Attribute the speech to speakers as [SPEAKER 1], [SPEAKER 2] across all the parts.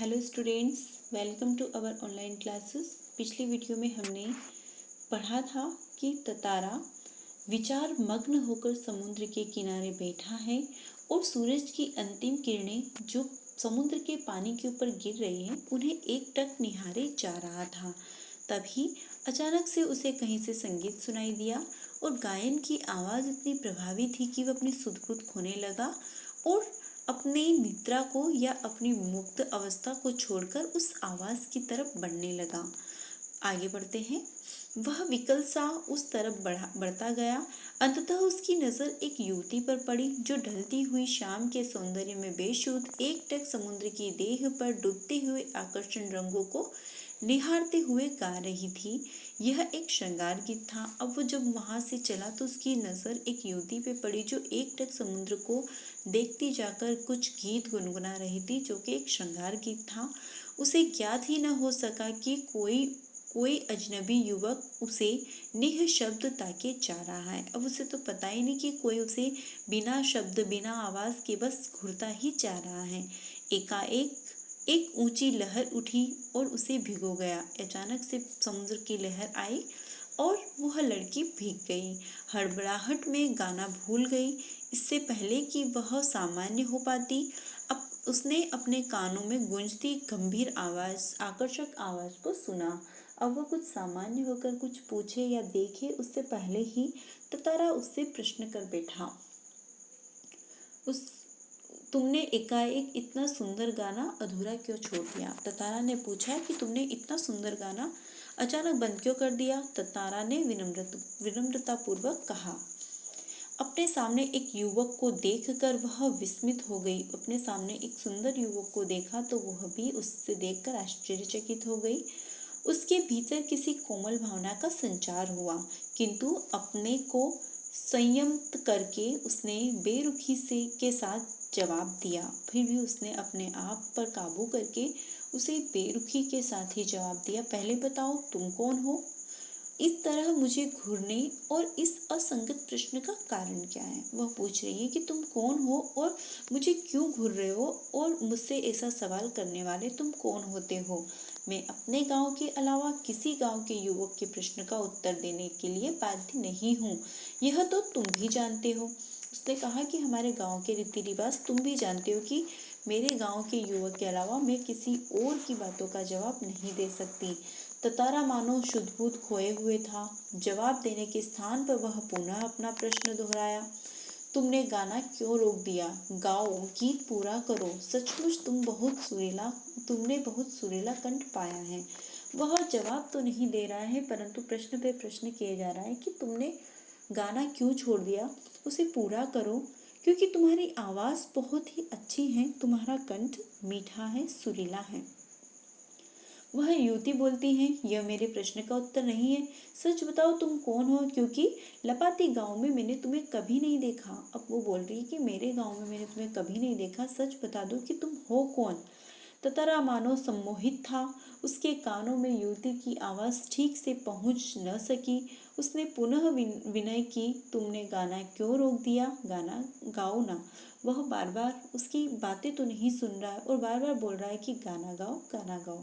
[SPEAKER 1] Hello students, welcome to our online classes. पिछली video में हमने पढ़ा था कि ततारा विचार मग्न होकर समुद्र के किनारे बैठा है और सूरज की अंतिम किरणें जो समुद्र के पानी के ऊपर गिर रही हैं उन्हें एकटक निहारे जा रहा था। तभी अचानक से उसे कहीं से संगीत सुनाई दिया और गायन की आवाज़ इतनी प्रभावी थी कि वह अपनी सुध-बुध खोने लगा और अपनी निद्रा को या अपनी मुक्त अवस्था को छोड़कर उस आवाज़ की तरफ बढ़ने लगा। आगे बढ़ते हैं। वह विकल सा उस तरफ बढ़ता गया। अंततः उसकी नज़र एक युवती पर पड़ी जो ढलती हुई शाम के सौंदर्य में बेसुध एकटक समुद्र की देह पर डूबते हुए आकर्षण रंगों को निहारते हुए गा रही थी। यह एक श्रृंगार गीत था। अब वो जब वहां से चला तो उसकी नज़र एक युवती पे पड़ी जो एकटक समुद्र को देखती जाकर कुछ गीत गुनगुना रही थी, जो कि एक श्रृंगार गीत था। उसे ज्ञात ही न हो सका कि कोई अजनबी युवक उसे निःशब्द ताके जा रहा है। अब उसे तो पता ही नहीं कि कोई उसे बिना शब्द बिना आवाज़ के बस घूरता ही जा रहा है। एकाएक एक ऊंची लहर उठी और उसे भिगो गया। अचानक से समुद्र की लहर आई और वह लड़की भीग गई। हड़बड़ाहट में गाना भूल गई। इससे पहले कि वह सामान्य हो पाती, अब उसने अपने कानों में गूंजती गंभीर आवाज़, आकर्षक आवाज़ को सुना। अब वह कुछ सामान्य होकर कुछ पूछे या देखे उससे पहले ही ततारा उससे प्रश्न कर बैठा। तुमने एकाएक इतना सुंदर गाना अधूरा क्यों छोड़ दिया? ततारा ने पूछा कि तुमने इतना सुंदर गाना अचानक बंद क्यों कर दिया? ततारा ने विनम्रतापूर्वक कहा। अपने सामने एक युवक को देखकर वह विस्मित हो गई। अपने सामने एक सुंदर युवक को देखा तो वह भी उससे देखकर आश्चर्यचकित हो गई। उसके भीतर किसी कोमल भावना का संचार हुआ, किंतु अपने को संयमित करके उसने बेरुखी से के साथ जवाब दिया। फिर भी उसने अपने आप पर काबू करके उसे बेरुखी के साथ ही जवाब दिया। पहले बताओ तुम कौन हो? इस तरह मुझे घूरने और इस असंगत प्रश्न का कारण क्या है? वह पूछ रही है कि तुम कौन हो और मुझे क्यों घूर रहे हो और मुझसे ऐसा सवाल करने वाले तुम कौन होते हो? मैं अपने गांव के अलावा किसी गांव के युवक के प्रश्न का उत्तर देने के लिए बाध्य नहीं हूँ। यह तो तुम भी जानते हो। उसने कहा कि हमारे गांव के रीति रिवाज तुम भी जानते हो कि मेरे गांव के युवक के अलावा मैं किसी और की बातों का जवाब नहीं दे सकती। ततारा मानो शुद्ध-बुद्ध खोए हुए था। जवाब देने के स्थान पर वह पुनः अपना प्रश्न दोहराया। तुमने गाना क्यों रोक दिया? गाओ, गीत पूरा करो। सचमुच तुमने बहुत सुरीला कंठ पाया है। वह जवाब तो नहीं दे रहा है, परंतु प्रश्न पे प्रश्न किए जा रहा है कि तुमने गाना क्यों छोड़ दिया? उसे पूरा करो, क्योंकि तुम्हारी आवाज़ बहुत ही अच्छी है, तुम्हारा कंठ मीठा है, सुरीला है। वह युवती बोलती है, यह मेरे प्रश्न का उत्तर नहीं है। सच बताओ तुम कौन हो, क्योंकि लपाती गांव में मैंने तुम्हें कभी नहीं देखा। अब वो बोल रही है कि मेरे गांव में मैंने तुम्हें कभी नहीं देखा, सच बता दो कि तुम हो कौन। ततारा मानो सम्मोहित था। उसके कानों में युवती की आवाज़ ठीक से पहुंच न सकी। उसने पुनः विनय की, तुमने गाना क्यों रोक दिया? गाना गाओ ना। वह बार बार उसकी बातें तो नहीं सुन रहा है और बार बार बोल रहा है कि गाना गाओ, गाना गाओ।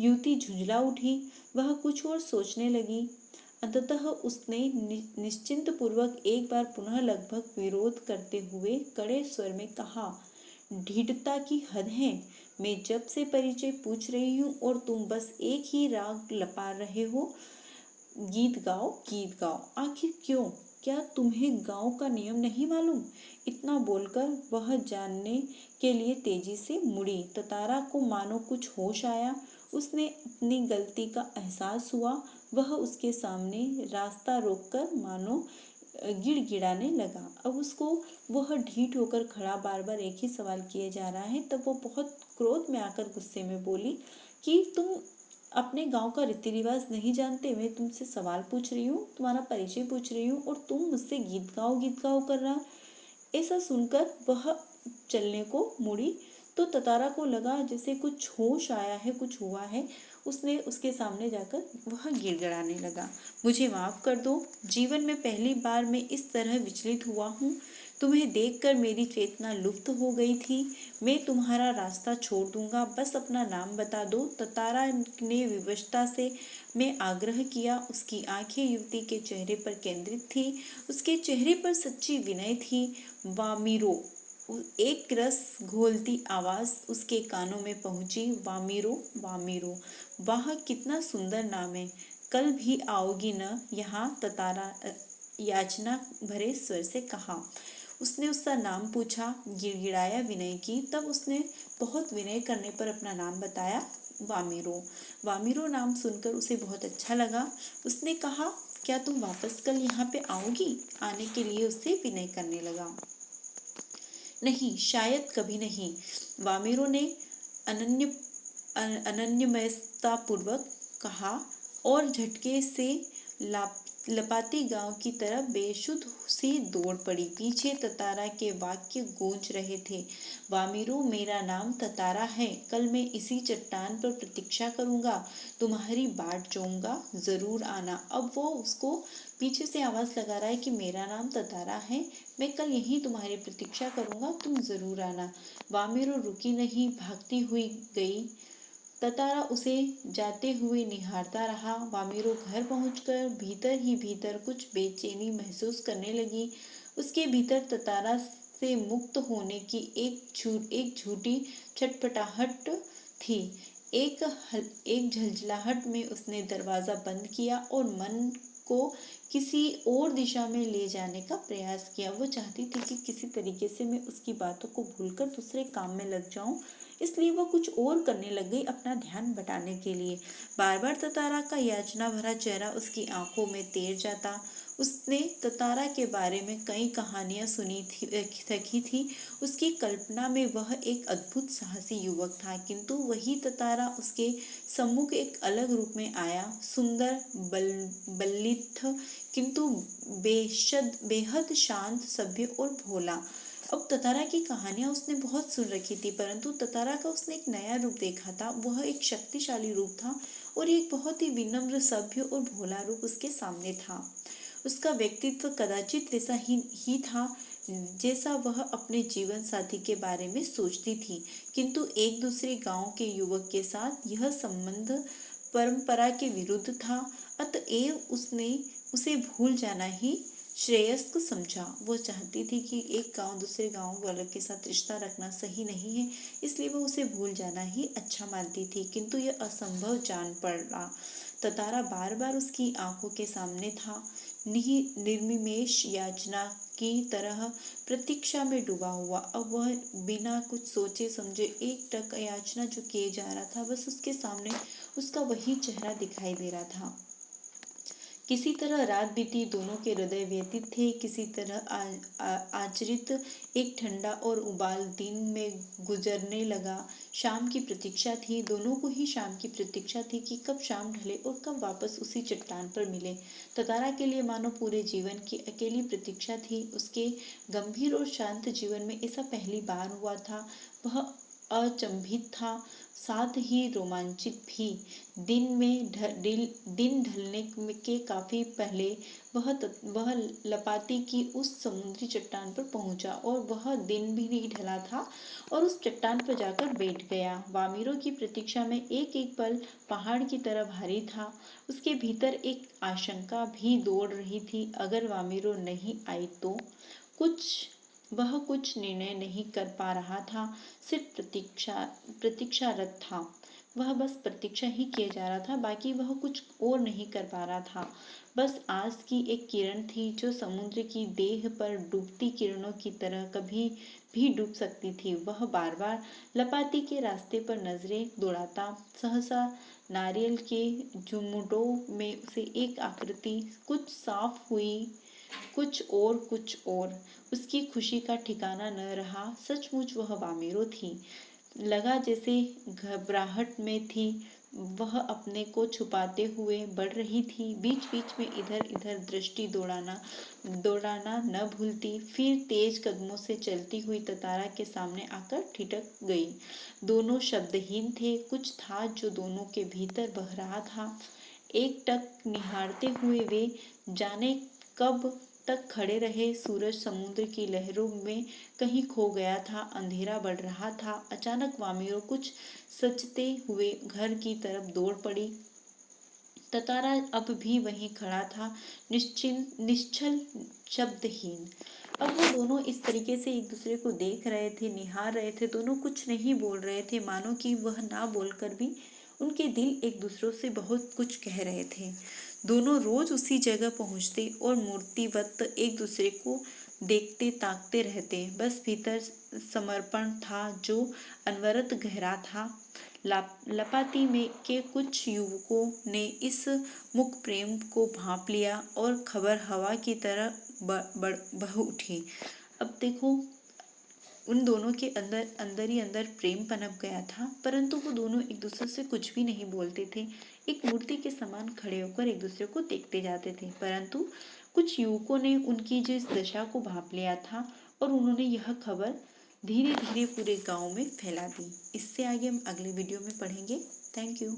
[SPEAKER 1] युवती झुंझला उठी। वह कुछ और सोचने लगी। अंततः उसने निश्चिंत पूर्वक एक बार पुनः लगभग विरोध करते हुए कड़े स्वर में कहा, ढीठता की हद है। मैं जब से परिचय पूछ रही हूँ और तुम बस एक ही राग लपा रहे हो। गीत गाओ, गीत गाओ। आखिर क्यों? क्या तुम्हें गांव का नियम नहीं मालूम? इतना बोलकर वह जानने के लिए तेजी से मुड़ी। ततारा को मानो कुछ होश आया। उसने अपनी गलती का एहसास हुआ। वह उसके सामने रास्ता रोककर मानो गिड़गिड़ाने लगा। अब उसको वह ढीठ होकर खड़ा बार बार एक ही सवाल किए जा रहा है। तब वो बहुत क्रोध में आकर गुस्से में बोली कि तुम अपने गांव का रीति रिवाज नहीं जानते। मैं तुमसे सवाल पूछ रही हूँ, तुम्हारा परिचय पूछ रही हूँ और तुम मुझसे गीत गाओ कर रहा। ऐसा सुनकर वह चलने को मुड़ी तो ततारा को लगा जैसे कुछ होश आया है, कुछ हुआ है। उसने उसके सामने जाकर वह गिड़गिड़ाने लगा, मुझे माफ़ कर दो, जीवन में पहली बार मैं इस तरह विचलित हुआ हूँ। तुम्हें देखकर मेरी चेतना लुप्त हो गई थी। मैं तुम्हारा रास्ता छोड़ दूंगा, बस अपना नाम बता दो। ततारा ने विवशता से मैं आग्रह किया। उसकी आंखें युवती के चेहरे पर केंद्रित थी। उसके चेहरे पर सच्ची विनय थी। वामिरो, एक रस घोलती आवाज उसके कानों में पहुंची। वामिरो, वामिरो, वाह कितना सुंदर नाम है। कल भी आओगी न यहाँ? ततारा याचना भरे स्वर से कहा। उसने उसका नाम पूछा, गिड़गिड़ाया विनय की। तब उसने बहुत विनय करने पर अपना नाम बताया, वामिरो। वामिरो नाम सुनकर उसे बहुत अच्छा लगा। उसने कहा, क्या तुम वापस कल यहाँ पे आओगी? आने के लिए उससे विनय करने लगा। नहीं, शायद कभी नहीं, वामिरो ने अनन्य अनन्यमयतापूर्वक कहा और झटके से लपाती गांव की तरफ बेसुध सी दौड़ पड़ी। पीछे ततारा के वाक्य गूंज रहे थे। वामिरो, मेरा नाम ततारा है। कल मैं इसी चट्टान पर प्रतीक्षा करूंगा। तुम्हारी बाट जोऊंगा, जरूर आना। अब वो उसको पीछे से आवाज लगा रहा है कि मेरा नाम ततारा है, मैं कल यहीं तुम्हारी प्रतीक्षा करूंगा, तुम जरूर आना। वामिरो रुकी नहीं, भागती हुई गई। ततारा उसे जाते हुए निहारता रहा। वामिरो घर पहुंचकर भीतर ही भीतर कुछ बेचैनी महसूस करने लगी। उसके भीतर ततारा से मुक्त होने की एक झूठी छटपटाहट थी। एक झलझलाहट में उसने दरवाजा बंद किया और मन को किसी और दिशा में ले जाने का प्रयास किया। वो चाहती थी कि किसी तरीके से मैं उसकी बातों को भूलकर दूसरे काम में लग जाऊं, इसलिए वह कुछ और करने लग गई अपना ध्यान बटाने के लिए। बार बार ततारा का याचना भरा चेहरा उसकी आंखों में तैर जाता। उसने ततारा के बारे में कई कहानियां सखी थी। उसकी कल्पना में वह एक अद्भुत साहसी युवक था, किंतु वही ततारा उसके सम्मुख एक अलग रूप में आया। सुंदर, बल्लिथ, किंतु बेहद शांत, सभ्य और भोला। अब ततारा की कहानियां उसने बहुत सुन रखी थी, परंतु ततारा का उसने एक नया रूप देखा था। वह एक शक्तिशाली रूप था और एक बहुत ही विनम्र, सभ्य और भोला रूप उसके सामने था। उसका व्यक्तित्व कदाचित वैसा ही था जैसा वह अपने जीवन साथी के बारे में सोचती थी, किंतु एक दूसरे गांव के युवक के साथ यह संबंध परंपरा के विरुद्ध था। अतएव उसने उसे भूल जाना ही श्रेयस्क समझा। वो चाहती थी कि एक गांव दूसरे गांव वाले के साथ रिश्ता रखना सही नहीं है, इसलिए वो उसे भूल जाना ही अच्छा मानती थी, किंतु यह असंभव जान पड़ा। ततारा बार बार उसकी आंखों के सामने था, निर्निमेष याचना की तरह प्रतीक्षा में डूबा हुआ। अब वह बिना कुछ सोचे समझे एकटक याचना जो किए जा रहा था, बस उसके सामने उसका वही चेहरा दिखाई दे रहा था। किसी तरह रात बीती, दोनों के हृदय व्यथित थे। किसी तरह आचरित एक ठंडा और उबाल दिन में गुजरने लगा। शाम की प्रतीक्षा थी, दोनों को ही शाम की प्रतीक्षा थी कि कब शाम ढले और कब वापस उसी चट्टान पर मिले। ततारा के लिए मानो पूरे जीवन की अकेली प्रतीक्षा थी। उसके गंभीर और शांत जीवन में ऐसा पहली बार हुआ था। वह अचंभित था, साथ ही रोमांचित भी। दिन ढलने के काफी पहले वह लपाती की उस समुद्री चट्टान पर पहुंचा और वह दिन भी नहीं ढला था और उस चट्टान पर जाकर बैठ गया। वामिरो की प्रतीक्षा में एक एक पल पहाड़ की तरह भारी था। उसके भीतर एक आशंका भी दौड़ रही थी, अगर वामिरो नहीं आई तो। वह कुछ निर्णय नहीं कर पा रहा था, सिर्फ प्रतीक्षारत था। वह बस प्रतीक्षा ही किए जा रहा था, बाकी वह कुछ और नहीं कर पा रहा था। बस आस की एक किरण थी जो समुद्र की देह पर डूबती किरणों की तरह कभी भी डूब सकती थी। वह बार बार लपाती के रास्ते पर नजरें दौड़ाता। सहसा नारियल के झुमुडों में उसे एक आकृति कुछ साफ हुई, कुछ और। उसकी खुशी का ठिकाना न रहा। सचमुच वह वामिरो थी। लगा जैसे घबराहट में थी। वह अपने को छुपाते हुए बढ़ रही थी, बीच बीच में इधर इधर दृष्टि दौड़ाना न भूलती। फिर तेज कदमों से चलती हुई ततारा के सामने आकर ठिठक गई। दोनों शब्दहीन थे। कुछ था जो दोनों के भीतर बह रहा था। एक टक निहारते हुए वे जाने कब तक खड़े रहे। सूरज समुद्र की लहरों में कहीं खो गया था। अंधेरा बढ़ रहा था। अचानक वामिरो कुछ सचते हुए घर की तरफ दौड़ पड़ी। ततारा अब भी वहीं खड़ा था, निश्चिंत, निश्चल, शब्दहीन। अब वो दोनों इस तरीके से एक दूसरे को देख रहे थे, निहार रहे थे। दोनों कुछ नहीं बोल रहे थे, मानो कि वह ना बोलकर भी उनके दिल एक दूसरों से बहुत कुछ कह रहे थे। दोनों रोज उसी जगह पहुंचते और मूर्तिवत एक दूसरे को देखते ताकते रहते। बस भीतर समर्पण था जो अनवरत गहरा था। लपाती में के कुछ युवकों ने इस मुख प्रेम को भांप लिया और खबर हवा की तरह बह उठी। अब देखो, उन दोनों के अंदर अंदर ही अंदर प्रेम पनप गया था, परंतु वो दोनों एक दूसरे से कुछ भी नहीं बोलते थे। एक मूर्ति के समान खड़े होकर एक दूसरे को देखते जाते थे। परंतु कुछ युवकों ने उनकी जो इस दशा को भांप लिया था और उन्होंने यह खबर धीरे धीरे पूरे गांव में फैला दी। इससे आगे हम अगले वीडियो में पढ़ेंगे। Thank you.